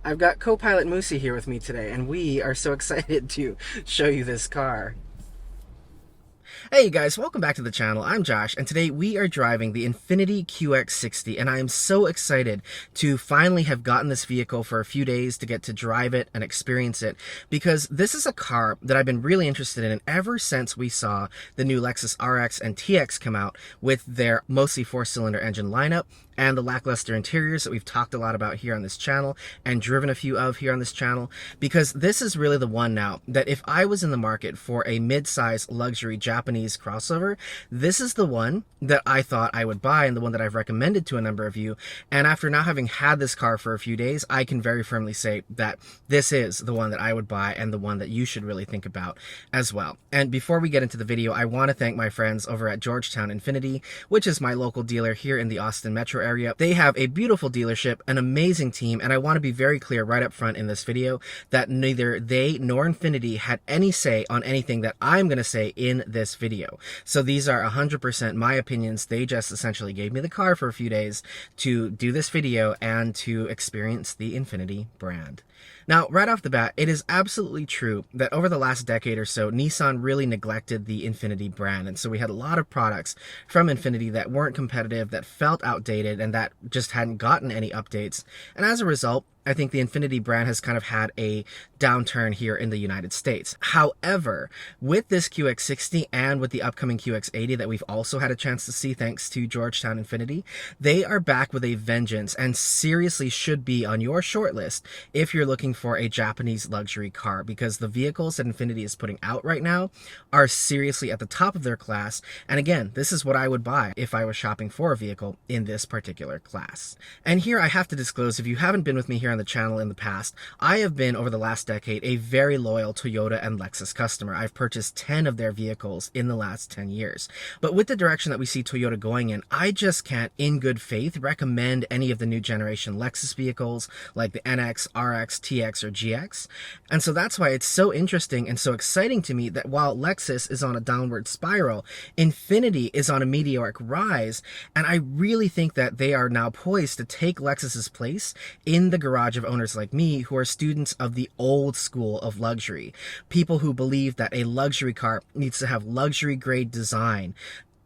I've got co-pilot Moosey here with me today, and we are so excited to show you this car. Hey you guys, welcome back to the channel. I'm Josh, and today we are driving the Infiniti QX60, and I am so excited to finally have gotten this vehicle for a few days to get to drive it and experience it, because this is a car that I've been really interested in ever since we saw the new Lexus RX and TX come out with their mostly four-cylinder engine lineup and the lackluster interiors that we've talked a lot about here on this channel and driven a few of here on this channel, because this is really the one now that if I was in the market for a mid-size luxury Japanese crossover, this is the one that I thought I would buy and the one that I've recommended to a number of you. And after now having had this car for a few days, I can very firmly say that this is the one that I would buy and the one that you should really think about as well. And before we get into the video, I want to thank my friends over at Georgetown INFINITI, which is my local dealer here in the Austin metro area. They have a beautiful dealership, an amazing team, and I want to be very clear right up front in this video that neither they nor Infiniti had any say on anything that I'm going to say in this video. So these are 100% my opinions. They just essentially gave me the car for a few days to do this video and to experience the Infiniti brand. Now, right off the bat, it is absolutely true that over the last decade or so, Nissan really neglected the Infiniti brand. And so we had a lot of products from Infiniti that weren't competitive, that felt outdated, and that just hadn't gotten any updates. And as a result, I think the Infiniti brand has kind of had a downturn here in the United States. However, with this QX60 and with the upcoming QX80 that we've also had a chance to see thanks to Georgetown INFINITI, they are back with a vengeance and seriously should be on your shortlist if you're looking for a Japanese luxury car, because the vehicles that Infiniti is putting out right now are seriously at the top of their class. And again, this is what I would buy if I was shopping for a vehicle in this particular class. And here I have to disclose, if you haven't been with me here on the channel in the past, I have been over the last decade a very loyal Toyota and Lexus customer. I've purchased 10 of their vehicles in the last 10 years. But with the direction that we see Toyota going in, I just can't in good faith recommend any of the new generation Lexus vehicles like the NX, RX, TX, or GX. And so that's why it's so interesting and so exciting to me that while Lexus is on a downward spiral, Infiniti is on a meteoric rise, and I really think that they are now poised to take Lexus's place in the garage of owners like me who are students of the old school of luxury. People who believe that a luxury car needs to have luxury grade design,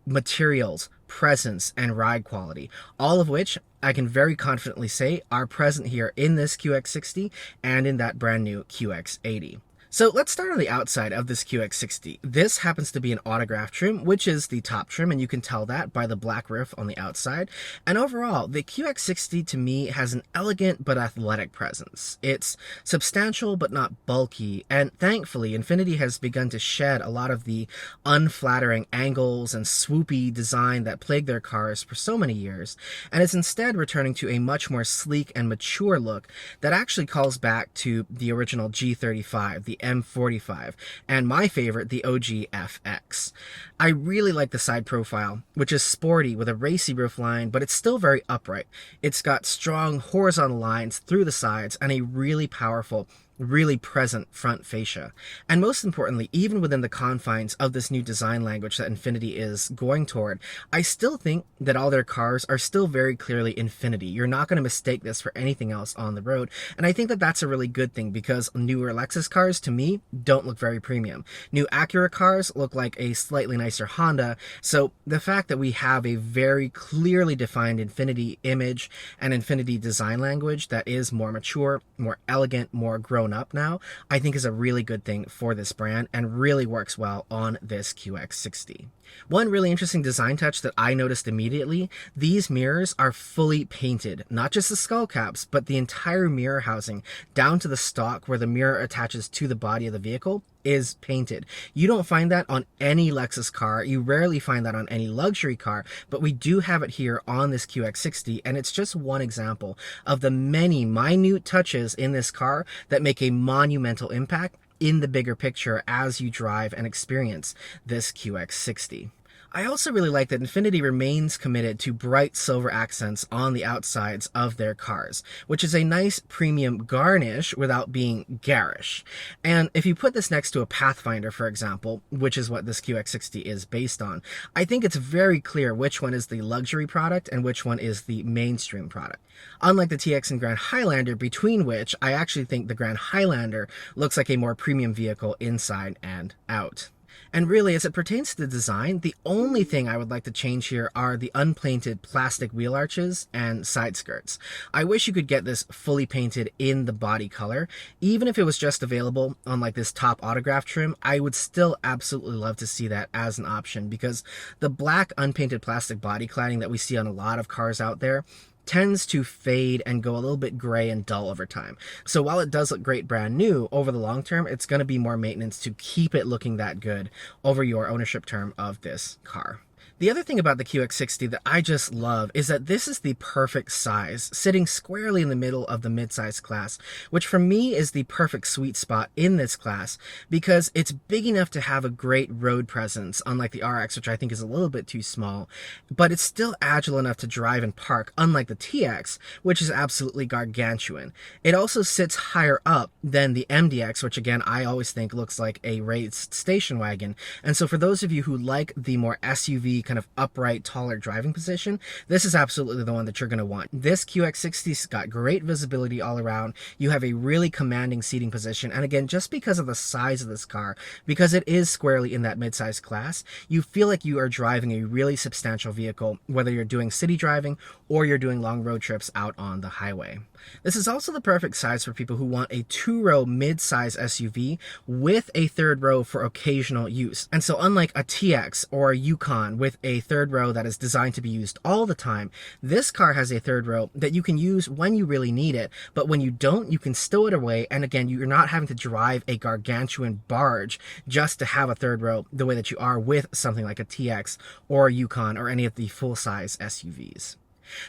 materials, presence, and ride quality, all of which I can very confidently say are present here in this QX60 and in that brand new QX80. So let's start on the outside of this QX60. This happens to be an autograph trim, which is the top trim, and you can tell that by the black roof on the outside. And overall, the QX60 to me has an elegant but athletic presence. It's substantial but not bulky, and thankfully Infiniti has begun to shed a lot of the unflattering angles and swoopy design that plagued their cars for so many years, and is instead returning to a much more sleek and mature look that actually calls back to the original G35, the M45, and my favorite, the OG FX. I really like the side profile, which is sporty with a racy roofline, but it's still very upright. It's got strong horizontal lines through the sides and a really powerful, really present front fascia. And most importantly, even within the confines of this new design language that Infiniti is going toward, I still think that all their cars are still very clearly Infiniti. You're not going to mistake this for anything else on the road. And I think that that's a really good thing, because newer Lexus cars, to me, don't look very premium. New Acura cars look like a slightly nicer Honda. So the fact that we have a very clearly defined Infiniti image and Infiniti design language that is more mature, more elegant, more grown up now, I think is a really good thing for this brand and really works well on this QX60. One really interesting design touch that I noticed immediately, these mirrors are fully painted, not just the skull caps, but the entire mirror housing down to the stalk where the mirror attaches to the body of the vehicle is painted. You don't find that on any Lexus car. You rarely find that on any luxury car, but we do have it here on this QX60, and it's just one example of the many minute touches in this car that make a monumental impact in the bigger picture as you drive and experience this QX60. I also really like that Infiniti remains committed to bright silver accents on the outsides of their cars, which is a nice premium garnish without being garish. And if you put this next to a Pathfinder, for example, which is what this QX60 is based on, I think it's very clear which one is the luxury product and which one is the mainstream product. Unlike the TX and Grand Highlander, between which I actually think the Grand Highlander looks like a more premium vehicle inside and out. And really, as it pertains to the design, the only thing I would like to change here are the unpainted plastic wheel arches and side skirts. I wish you could get this fully painted in the body color. Even if it was just available on like this top autograph trim, I would still absolutely love to see that as an option, because the black unpainted plastic body cladding that we see on a lot of cars out there tends to fade and go a little bit gray and dull over time. So while it does look great brand new, over the long term, it's going to be more maintenance to keep it looking that good over your ownership term of this car. The other thing about the QX60 that I just love is that this is the perfect size, sitting squarely in the middle of the midsize class, which for me is the perfect sweet spot in this class because it's big enough to have a great road presence, unlike the RX, which I think is a little bit too small, but it's still agile enough to drive and park, unlike the TX, which is absolutely gargantuan. It also sits higher up than the MDX, which again, I always think looks like a raised station wagon. And so for those of you who like the more SUV kind of upright, taller driving position, this is absolutely the one that you're going to want. This QX60's got great visibility all around. You have a really commanding seating position. And again, just because of the size of this car, because it is squarely in that midsize class, you feel like you are driving a really substantial vehicle, whether you're doing city driving or you're doing long road trips out on the highway. This is also the perfect size for people who want a two-row mid-size SUV with a third row for occasional use. And so unlike a TX or a Yukon with a third row that is designed to be used all the time, this car has a third row that you can use when you really need it, but when you don't, you can stow it away, and again, you're not having to drive a gargantuan barge just to have a third row the way that you are with something like a TX or a Yukon or any of the full-size SUVs.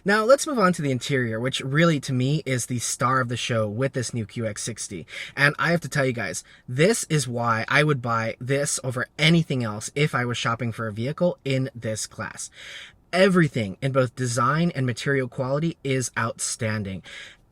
Now let's move on to the interior, which really to me is the star of the show with this new QX60. And I have to tell you guys, this is why I would buy this over anything else if I was shopping for a vehicle in this class. Everything in both design and material quality is outstanding.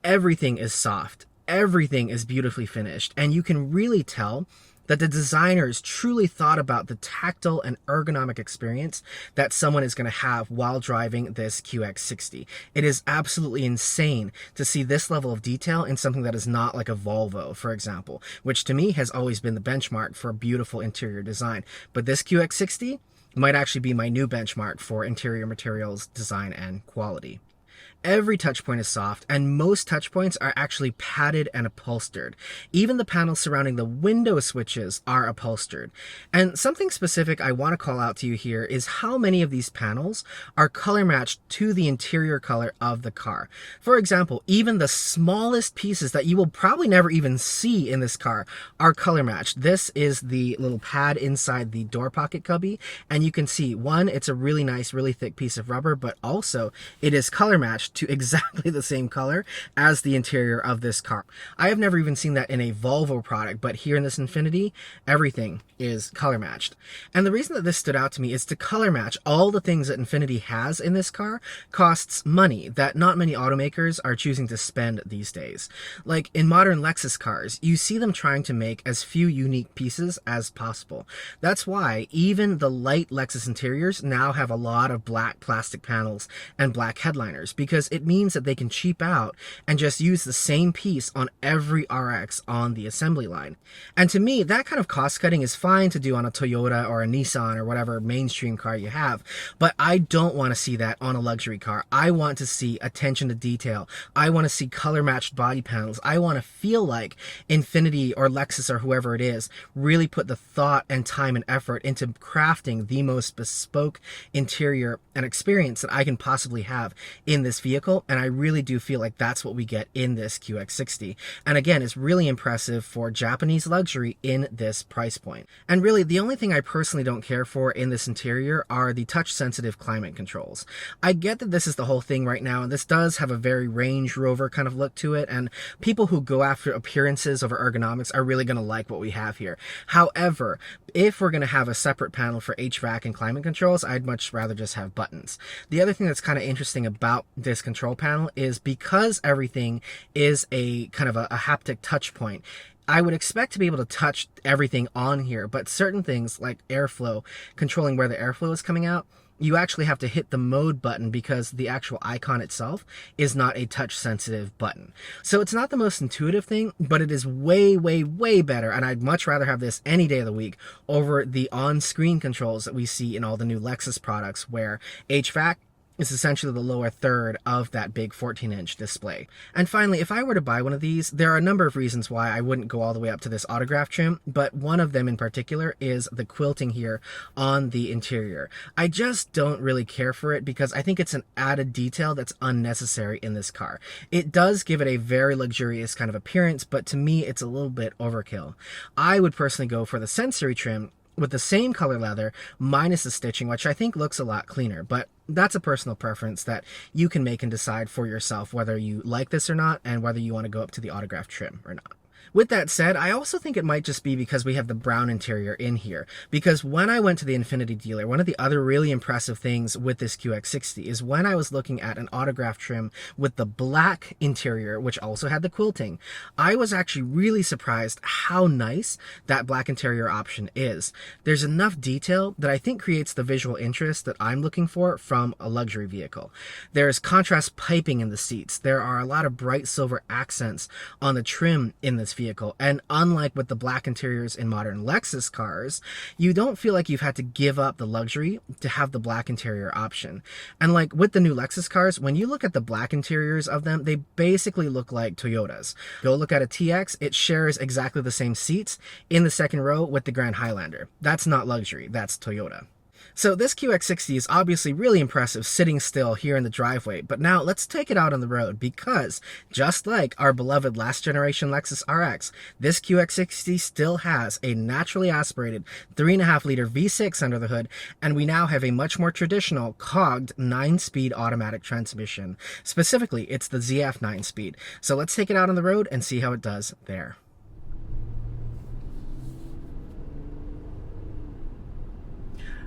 Everything is soft. Everything is beautifully finished. And you can really tell that the designers truly thought about the tactile and ergonomic experience that someone is going to have while driving this QX60. It is absolutely insane to see this level of detail in something that is not like a Volvo, for example, which to me has always been the benchmark for beautiful interior design. But this QX60 might actually be my new benchmark for interior materials, design, and quality. Every touch point is soft, and most touch points are actually padded and upholstered. Even the panels surrounding the window switches are upholstered. And something specific I want to call out to you here is how many of these panels are color matched to the interior color of the car. For example, even the smallest pieces that you will probably never even see in this car are color matched. This is the little pad inside the door pocket cubby, and you can see, one, it's a really nice, really thick piece of rubber, but also it is color matched to exactly the same color as the interior of this car. I have never even seen that in a Volvo product, but here in this Infiniti, everything is color matched. And the reason that this stood out to me is to color match all the things that Infiniti has in this car costs money that not many automakers are choosing to spend these days. Like in modern Lexus cars, you see them trying to make as few unique pieces as possible. That's why even the light Lexus interiors now have a lot of black plastic panels and black headliners, because it means that they can cheap out and just use the same piece on every RX on the assembly line. And to me, that kind of cost cutting is fine to do on a Toyota or a Nissan or whatever mainstream car you have, but I don't want to see that on a luxury car. I want to see attention to detail. I want to see color matched body panels. I want to feel like Infiniti or Lexus or whoever it is really put the thought and time and effort into crafting the most bespoke interior and experience that I can possibly have in this vehicle. vehicle, and I really do feel like that's what we get in this QX60. And again, it's really impressive for Japanese luxury in this price point. And really, the only thing I personally don't care for in this interior are the touch-sensitive climate controls. I get that this is the whole thing right now, and this does have a very Range Rover kind of look to it, and people who go after appearances over ergonomics are really going to like what we have here. However, if we're going to have a separate panel for HVAC and climate controls, I'd much rather just have buttons. The other thing that's kind of interesting about this control panel is because everything is a kind of a haptic touch point, I would expect to be able to touch everything on here, but certain things like airflow, controlling where the airflow is coming out, you actually have to hit the mode button because the actual icon itself is not a touch sensitive button. So it's not the most intuitive thing, but it is way, way, way better. And I'd much rather have this any day of the week over the on-screen controls that we see in all the new Lexus products where HVAC is essentially the lower third of that big 14-inch display. And finally, if I were to buy one of these, there are a number of reasons why I wouldn't go all the way up to this autograph trim, but one of them in particular is the quilting here on the interior. I just don't really care for it because I think it's an added detail that's unnecessary in this car. It does give it a very luxurious kind of appearance, but to me, it's a little bit overkill. I would personally go for the sensory trim with the same color leather minus the stitching, which I think looks a lot cleaner, but that's a personal preference that you can make and decide for yourself whether you like this or not and whether you want to go up to the autograph trim or not. With that said, I also think it might just be because we have the brown interior in here. Because when I went to the Infiniti dealer, one of the other really impressive things with this QX60 is when I was looking at an autograph trim with the black interior, which also had the quilting, I was actually really surprised how nice that black interior option is. There's enough detail that I think creates the visual interest that I'm looking for from a luxury vehicle. There's contrast piping in the seats. There are a lot of bright silver accents on the trim in this vehicle, and unlike with the black interiors in modern Lexus cars, you don't feel like you've had to give up the luxury to have the black interior option. And like with the new Lexus cars, when you look at the black interiors of them, they basically look like Toyotas. Go look at a TX, it shares exactly the same seats in the second row with the Grand Highlander. That's not luxury, that's Toyota. So this QX60 is obviously really impressive sitting still here in the driveway, but now let's take it out on the road because just like our beloved last generation Lexus RX, this QX60 still has a naturally aspirated 3.5-liter V6 under the hood, and we now have a much more traditional cogged 9-speed automatic transmission. Specifically, it's the ZF 9-speed. So let's take it out on the road and see how it does there.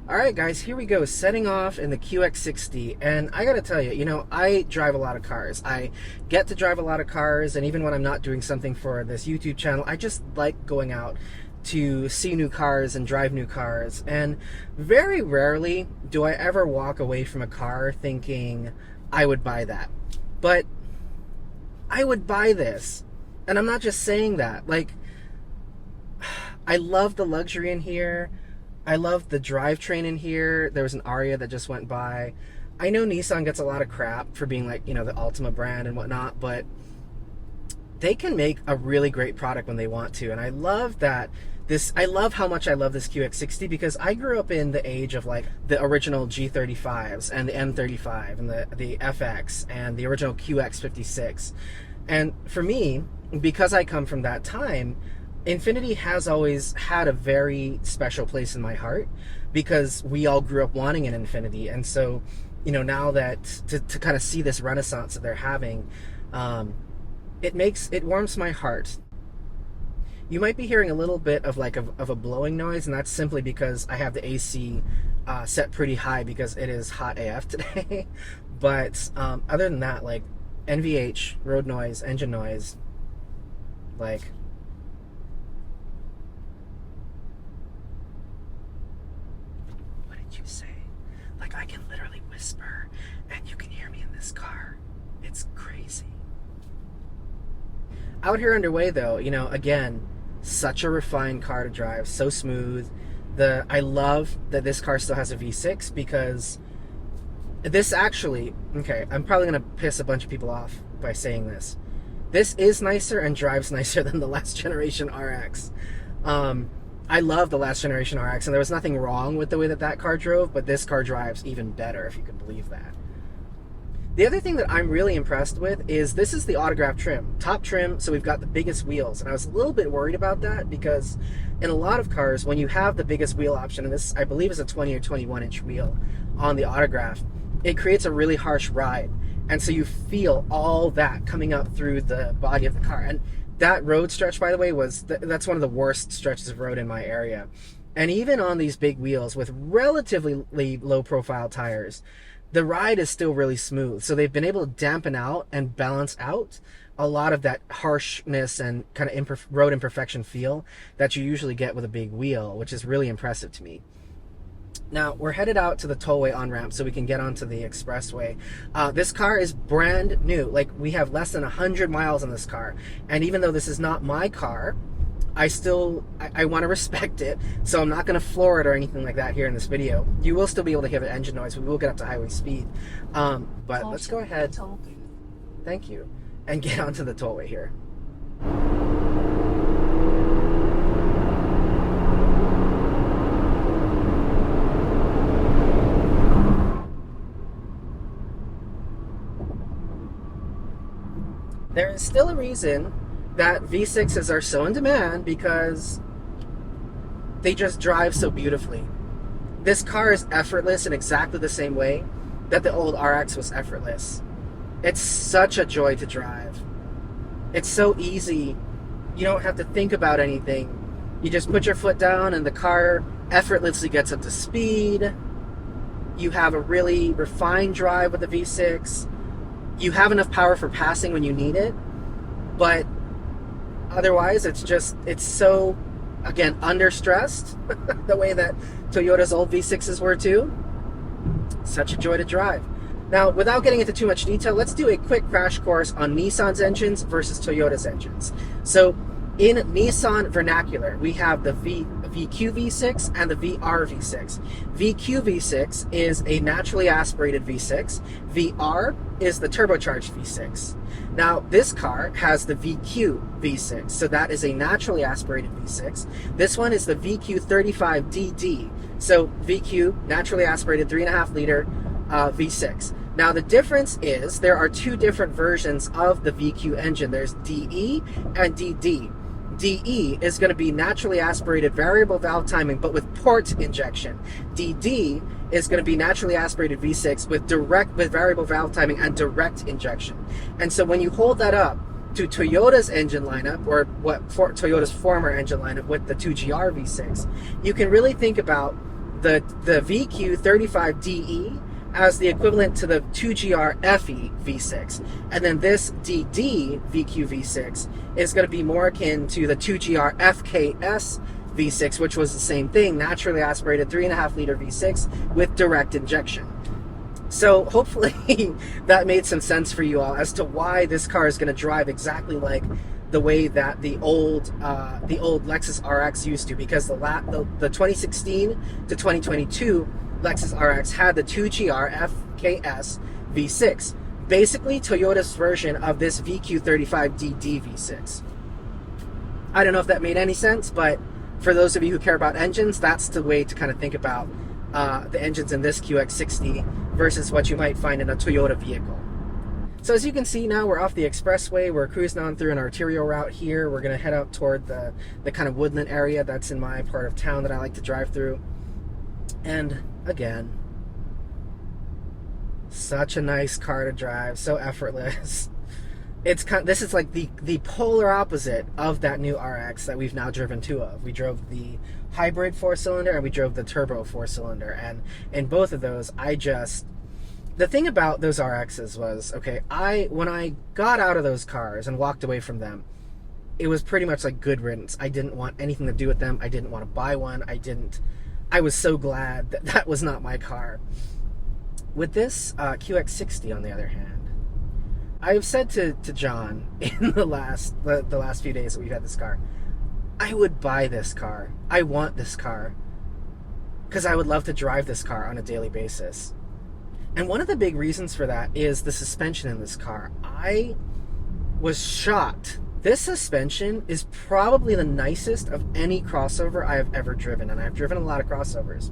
Alright guys, here we go, setting off in the QX60, and I gotta tell you, I drive a lot of cars. I get to drive a lot of cars, and even when I'm not doing something for this YouTube channel, I just like going out to see new cars and drive new cars, and very rarely do I ever walk away from a car thinking, I would buy that. But I would buy this, and I'm not just saying that. Like, I love the luxury in here. I love the drivetrain in here. There was an Aria that just went by. I know Nissan gets a lot of crap for being like, the Altima brand and whatnot, but they can make a really great product when they want to. And I love that I love how much I love this QX60 because I grew up in the age of like the original G35s and the M35 and the FX and the original QX56. And for me, because I come from that time, Infiniti has always had a very special place in my heart because we all grew up wanting an Infiniti. And so, now that to kind of see this renaissance that they're having, it warms my heart. You might be hearing a little bit of a blowing noise, and that's simply because I have the AC set pretty high because it is hot AF today. But other than that, like NVH, road noise, engine noise, like, you say, like, I can literally whisper and you can hear me in this car. It's crazy. Out here underway though, again, such a refined car to drive, so smooth. I love that this car still has a V6 because this actually, okay, I'm probably gonna piss a bunch of people off by saying this. This is nicer and drives nicer than the last generation RX. I love the last generation RX, and there was nothing wrong with the way that car drove, but this car drives even better, if you can believe that. The other thing that I'm really impressed with is this is the autograph trim, top trim, so we've got the biggest wheels. And I was a little bit worried about that because in a lot of cars, when you have the biggest wheel option, and this I believe is a 20 or 21 inch wheel on the autograph, it creates a really harsh ride. And so you feel all that coming up through the body of the car. And that road stretch, by the way, that's one of the worst stretches of road in my area. And even on these big wheels with relatively low profile tires, the ride is still really smooth. So they've been able to dampen out and balance out a lot of that harshness and kind of road imperfection feel that you usually get with a big wheel, which is really impressive to me. Now, we're headed out to the tollway on-ramp so we can get onto the expressway. This car is brand new. Like, we have less than 100 miles on this car. And even though this is not my car, I want to respect it, so I'm not going to floor it or anything like that here in this video. You will still be able to hear the engine noise. We will get up to highway speed. But let's go ahead, thank you, and get onto the tollway here. There is still a reason that V6s are so in demand, because they just drive so beautifully. This car is effortless in exactly the same way that the old RX was effortless. It's such a joy to drive. It's so easy. You don't have to think about anything. You just put your foot down and the car effortlessly gets up to speed. You have a really refined drive with the V6. You have enough power for passing when you need it, but otherwise, it's so, again, under-stressed, the way that Toyota's old V6s were too. Such a joy to drive. Now, without getting into too much detail, let's do a quick crash course on Nissan's engines versus Toyota's engines. So, in Nissan vernacular, we have the VQ V6 and the VR V6. VQ V6 is a naturally aspirated V6. VR is the turbocharged V6. Now, this car has the VQ V6, so that is a naturally aspirated V6. This one is the VQ35DD. So VQ, naturally aspirated 3.5 liter V6. Now, the difference is there are two different versions of the VQ engine. There's DE and DD. DE is going to be naturally aspirated variable valve timing, but with port injection. DD is going to be naturally aspirated V6 with variable valve timing and direct injection. And so when you hold that up to Toyota's engine lineup, or Toyota's former engine lineup with the 2GR V6, you can really think about the VQ35DE as the equivalent to the 2GR FE V6. And then this DD VQ V6 is going to be more akin to the 2GR FKS V6, which was the same thing, naturally aspirated 3.5 liter V6 with direct injection. So hopefully that made some sense for you all as to why this car is going to drive exactly like the way that the old Lexus RX used to, because the 2016 to 2022 Lexus RX had the 2GR FKS V6, basically Toyota's version of this VQ35DD V6. I don't know if that made any sense, but for those of you who care about engines, that's the way to kind of think about the engines in this QX60 versus what you might find in a Toyota vehicle. So as you can see now, we're off the expressway. We're cruising on through an arterial route here. We're going to head out toward the kind of woodland area that's in my part of town that I like to drive through. And again, such a nice car to drive, so effortless. This is like the polar opposite of that new RX that we've now driven two of. We drove the hybrid 4-cylinder and we drove the turbo 4-cylinder, and in both of those, the thing about those RXs was, okay, when I got out of those cars and walked away from them, it was pretty much like good riddance. I didn't want anything to do with them. I didn't want to buy one. I was so glad that that was not my car. With this QX60, on the other hand, I've said to John in the last few days that we've had this car, I would buy this car. I want this car because I would love to drive this car on a daily basis. And one of the big reasons for that is the suspension in this car. I was shocked. This suspension is probably the nicest of any crossover I have ever driven, and I've driven a lot of crossovers.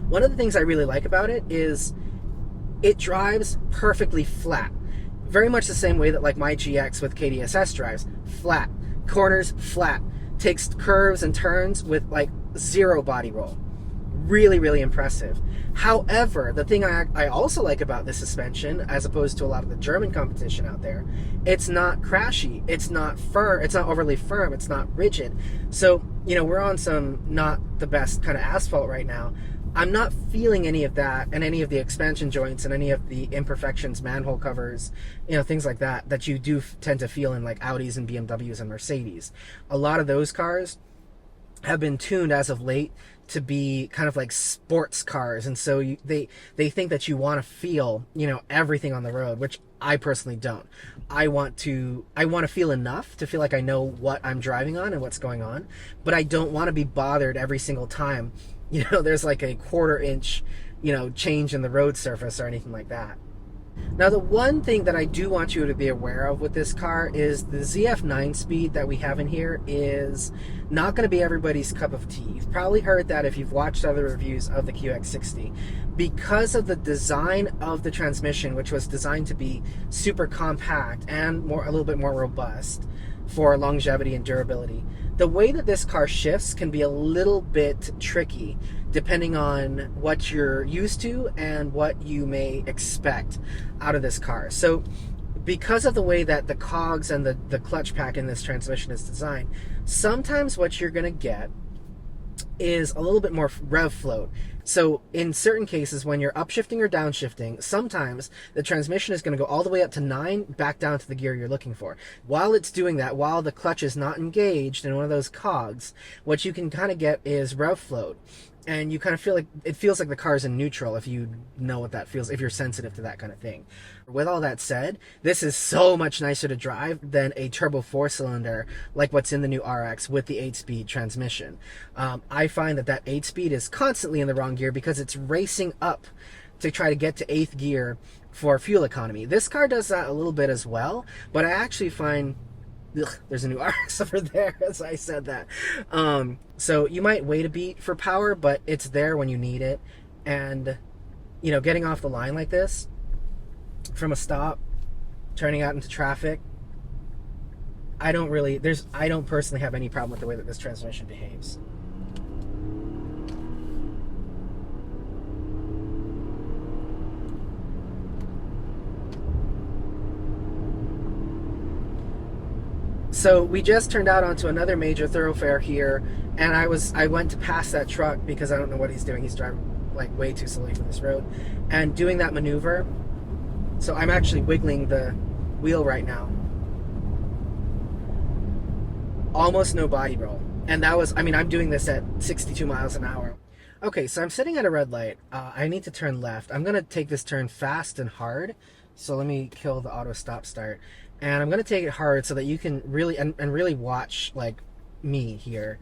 One of the things I really like about it is it drives perfectly flat. Very much the same way that like my GX with KDSS drives. Flat. Corners, flat. Takes curves and turns with like zero body roll. Really, really impressive. However, the thing I also like about this suspension, as opposed to a lot of the German competition out there, it's not crashy, it's not firm, it's not overly firm, it's not rigid. So, you know, we're on some not the best kind of asphalt right now. I'm not feeling any of that, and any of the expansion joints and any of the imperfections, manhole covers, you know, things like that, that you do tend to feel in like Audis and BMWs and Mercedes. A lot of those cars have been tuned as of late to be kind of like sports cars, and so they think that you want to feel, you know, everything on the road, which I personally don't. I want to feel enough to feel like I know what I'm driving on and what's going on, but I don't want to be bothered every single time, you know, there's like a 1/4 inch, you know, change in the road surface or anything like that. Now, the one thing that I do want you to be aware of with this car is the ZF 9-speed that we have in here is not going to be everybody's cup of tea. You've probably heard that if you've watched other reviews of the QX60. Because of the design of the transmission, which was designed to be super compact and a little bit more robust for longevity and durability, the way that this car shifts can be a little bit tricky depending on what you're used to and what you may expect out of this car. So because of the way that the cogs and the clutch pack in this transmission is designed, sometimes what you're going to get is a little bit more rev float. So in certain cases, when you're upshifting or downshifting, sometimes the transmission is going to go all the way up to 9, back down to the gear you're looking for. While it's doing that, while the clutch is not engaged in one of those cogs, what you can kind of get is rev float. And you kind of feel like, it feels like the car's in neutral, if you know what that feels, if you're sensitive to that kind of thing. With all that said, this is so much nicer to drive than a turbo 4-cylinder like what's in the new RX with the 8-speed transmission. I find that 8-speed is constantly in the wrong gear because it's racing up to try to get to 8th gear for fuel economy. This car does that a little bit as well, but I actually find... Ugh, there's a new RX over there as I said that. So you might wait a beat for power, but it's there when you need it. And, you know, getting off the line like this, from a stop, turning out into traffic, I don't personally have any problem with the way that this transmission behaves. So we just turned out onto another major thoroughfare here, and I went to pass that truck because I don't know what he's doing. He's driving like way too slowly for this road, and doing that maneuver. So I'm actually wiggling the wheel right now. Almost no body roll, and that was, I mean, I'm doing this at 62 miles an hour. Okay, so I'm sitting at a red light. I need to turn left. I'm gonna take this turn fast and hard. So let me kill the auto stop start. And I'm going to take it hard so that you can really, and really watch like me here.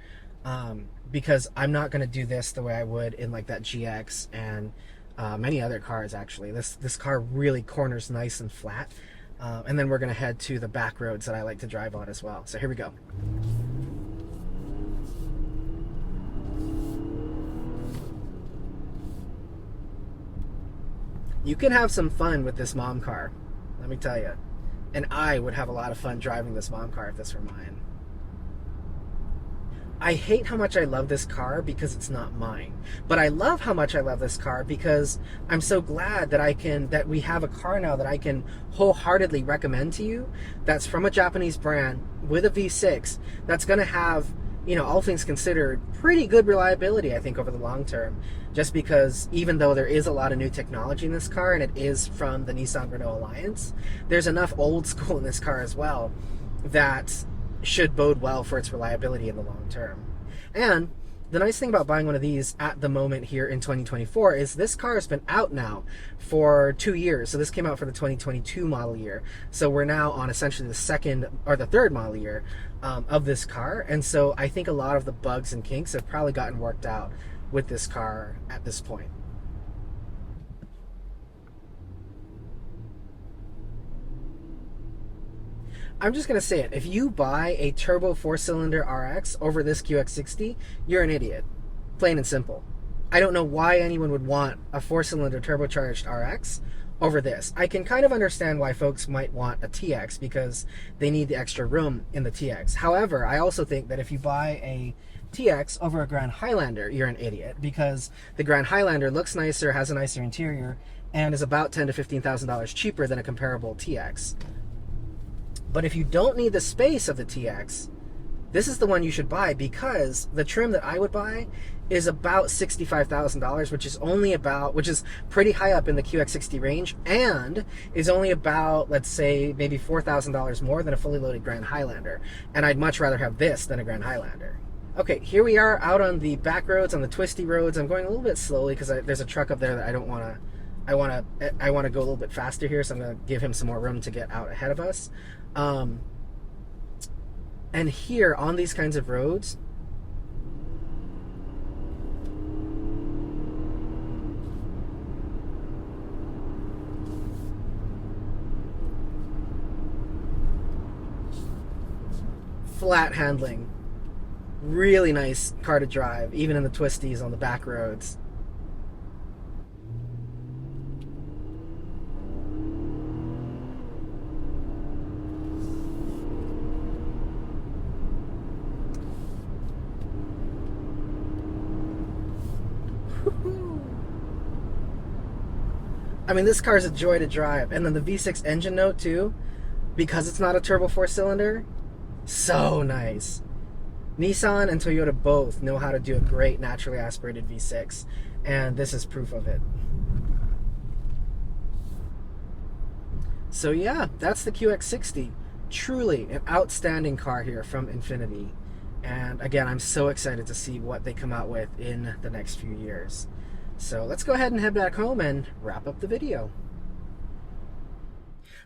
Because I'm not going to do this the way I would in like that GX and many other cars actually. This car really corners nice and flat. And then we're going to head to the back roads that I like to drive on as well. So here we go. You can have some fun with this mom car, let me tell you. And I would have a lot of fun driving this mom car if this were mine. I hate how much I love this car because it's not mine. But I love how much I love this car because I'm so glad that we have a car now that I can wholeheartedly recommend to you, that's from a Japanese brand with a V6 that's going to have, you know, all things considered, pretty good reliability, I think, over the long term. Just because even though there is a lot of new technology in this car, and it is from the Nissan-Renault Alliance, there's enough old school in this car as well that should bode well for its reliability in the long term. And the nice thing about buying one of these at the moment here in 2024 is this car has been out now for 2 years. So this came out for the 2022 model year. So we're now on essentially the second or the third model year of this car. And so I think a lot of the bugs and kinks have probably gotten worked out with this car at this point. I'm just going to say it. If you buy a turbo 4-cylinder RX over this QX60, you're an idiot. Plain and simple. I don't know why anyone would want a 4-cylinder turbocharged RX over this. I can kind of understand why folks might want a TX because they need the extra room in the TX. However, I also think that if you buy a TX over a Grand Highlander, you're an idiot, because the Grand Highlander looks nicer, has a nicer interior, and is about $10,000 to $15,000 cheaper than a comparable TX. But if you don't need the space of the TX, this is the one you should buy, because the trim that I would buy is about $65,000, which is pretty high up in the QX60 range, and is only about, let's say, maybe $4,000 more than a fully loaded Grand Highlander. And I'd much rather have this than a Grand Highlander. Okay, here we are out on the back roads, on the twisty roads. I'm going a little bit slowly because there's a truck up there that I don't want to. I want to go a little bit faster here, so I'm going to give him some more room to get out ahead of us. And here on these kinds of roads, flat handling, really nice car to drive, even in the twisties on the back roads. I mean, this car is a joy to drive. And then the V6 engine note too, because it's not a turbo 4-cylinder, so nice. Nissan and Toyota both know how to do a great naturally aspirated V6, and this is proof of it. So yeah, that's the QX60. Truly an outstanding car here from Infiniti. And again, I'm so excited to see what they come out with in the next few years. So let's go ahead and head back home and wrap up the video.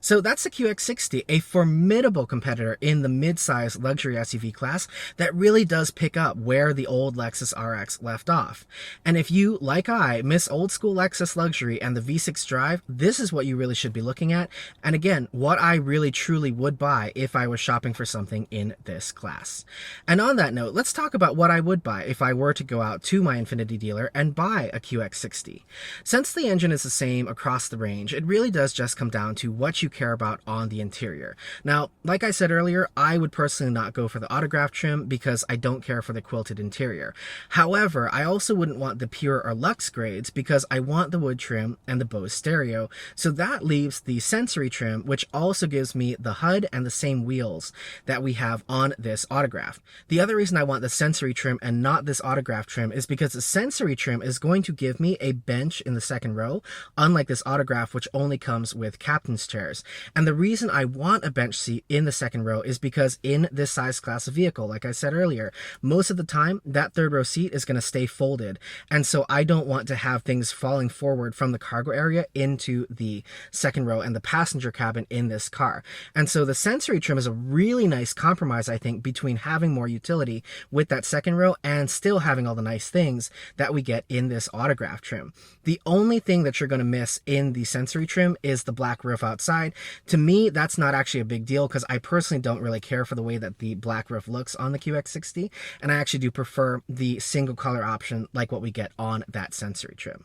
So that's the QX60, a formidable competitor in the mid-size luxury SUV class that really does pick up where the old Lexus RX left off. And if you, like I, miss old school Lexus luxury and the V6 drive, this is what you really should be looking at. And again, what I really truly would buy if I was shopping for something in this class. And on that note, let's talk about what I would buy if I were to go out to my Infiniti dealer and buy a QX60. Since the engine is the same across the range, it really does just come down to what you care about on the interior. Now, like I said earlier, I would personally not go for the autograph trim because I don't care for the quilted interior. However, I also wouldn't want the pure or luxe grades because I want the wood trim and the Bose stereo. So that leaves the sensory trim, which also gives me the HUD and the same wheels that we have on this autograph. The other reason I want the sensory trim and not this autograph trim is because the sensory trim is going to give me a bench in the second row, unlike this autograph, which only comes with captain's chairs. And the reason I want a bench seat in the second row is because in this size class of vehicle, like I said earlier, most of the time that third row seat is going to stay folded. And so I don't want to have things falling forward from the cargo area into the second row and the passenger cabin in this car. And so the sensory trim is a really nice compromise, I think, between having more utility with that second row and still having all the nice things that we get in this autograph trim. The only thing that you're going to miss in the sensory trim is the black roof outside. To me, that's not actually a big deal because I personally don't really care for the way that the black roof looks on the QX60, and I actually do prefer the single color option like what we get on that sensory trim.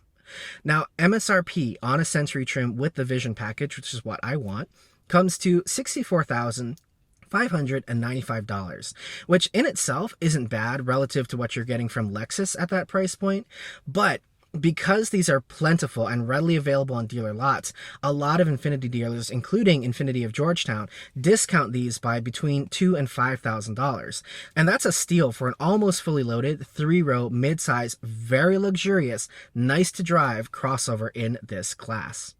Now, MSRP on a sensory trim with the Vision package, which is what I want, comes to $64,595, which in itself isn't bad relative to what you're getting from Lexus at that price point, but because these are plentiful and readily available on dealer lots, a lot of Infiniti dealers, including Infiniti of Georgetown, discount these by between $2,000 and $5,000. And that's a steal for an almost fully loaded 3-row, mid-size, very luxurious, nice to drive crossover in this class.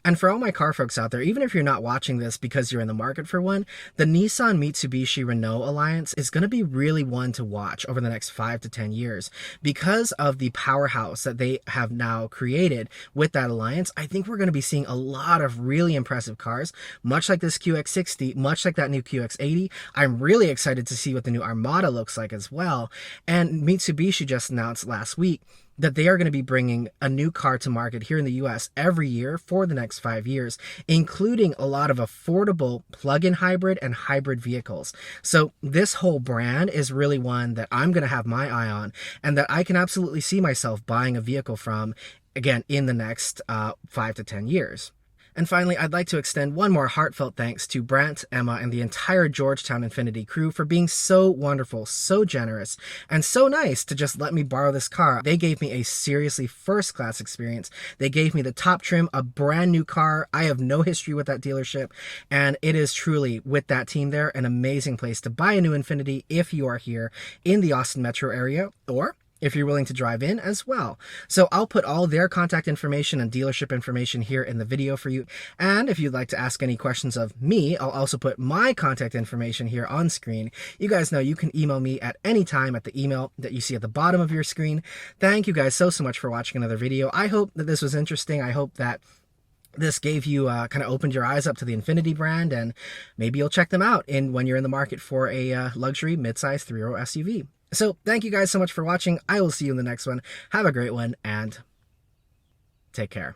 And for all my car folks out there, even if you're not watching this because you're in the market for one, the Nissan Mitsubishi Renault alliance is going to be really one to watch over the next 5 to 10 years. Because of the powerhouse that they have now created with that alliance, I think we're going to be seeing a lot of really impressive cars, much like this QX60, much like that new QX80. I'm really excited to see what the new Armada looks like as well. And Mitsubishi just announced last week that they are going to be bringing a new car to market here in the US every year for the next 5 years, including a lot of affordable plug-in hybrid and hybrid vehicles. So this whole brand is really one that I'm going to have my eye on and that I can absolutely see myself buying a vehicle from, again, in the next 5 to 10 years. And finally, I'd like to extend one more heartfelt thanks to Brant, Emma, and the entire Georgetown INFINITI crew for being so wonderful, so generous, and so nice to just let me borrow this car. They gave me a seriously first-class experience. They gave me the top trim, a brand new car. I have no history with that dealership, and it is truly, with that team there, an amazing place to buy a new INFINITI if you are here in the Austin metro area, or if you're willing to drive in as well. So I'll put all their contact information and dealership information here in the video for you. And if you'd like to ask any questions of me, I'll also put my contact information here on screen. You guys know you can email me at any time at the email that you see at the bottom of your screen. Thank you guys so much for watching another video. I hope that this was interesting. I hope that this gave you kind of opened your eyes up to the INFINITI brand, and maybe you'll check them out when you're in the market for a luxury midsize 3-row SUV. So thank you guys so much for watching. I will see you in the next one. Have a great one, and take care.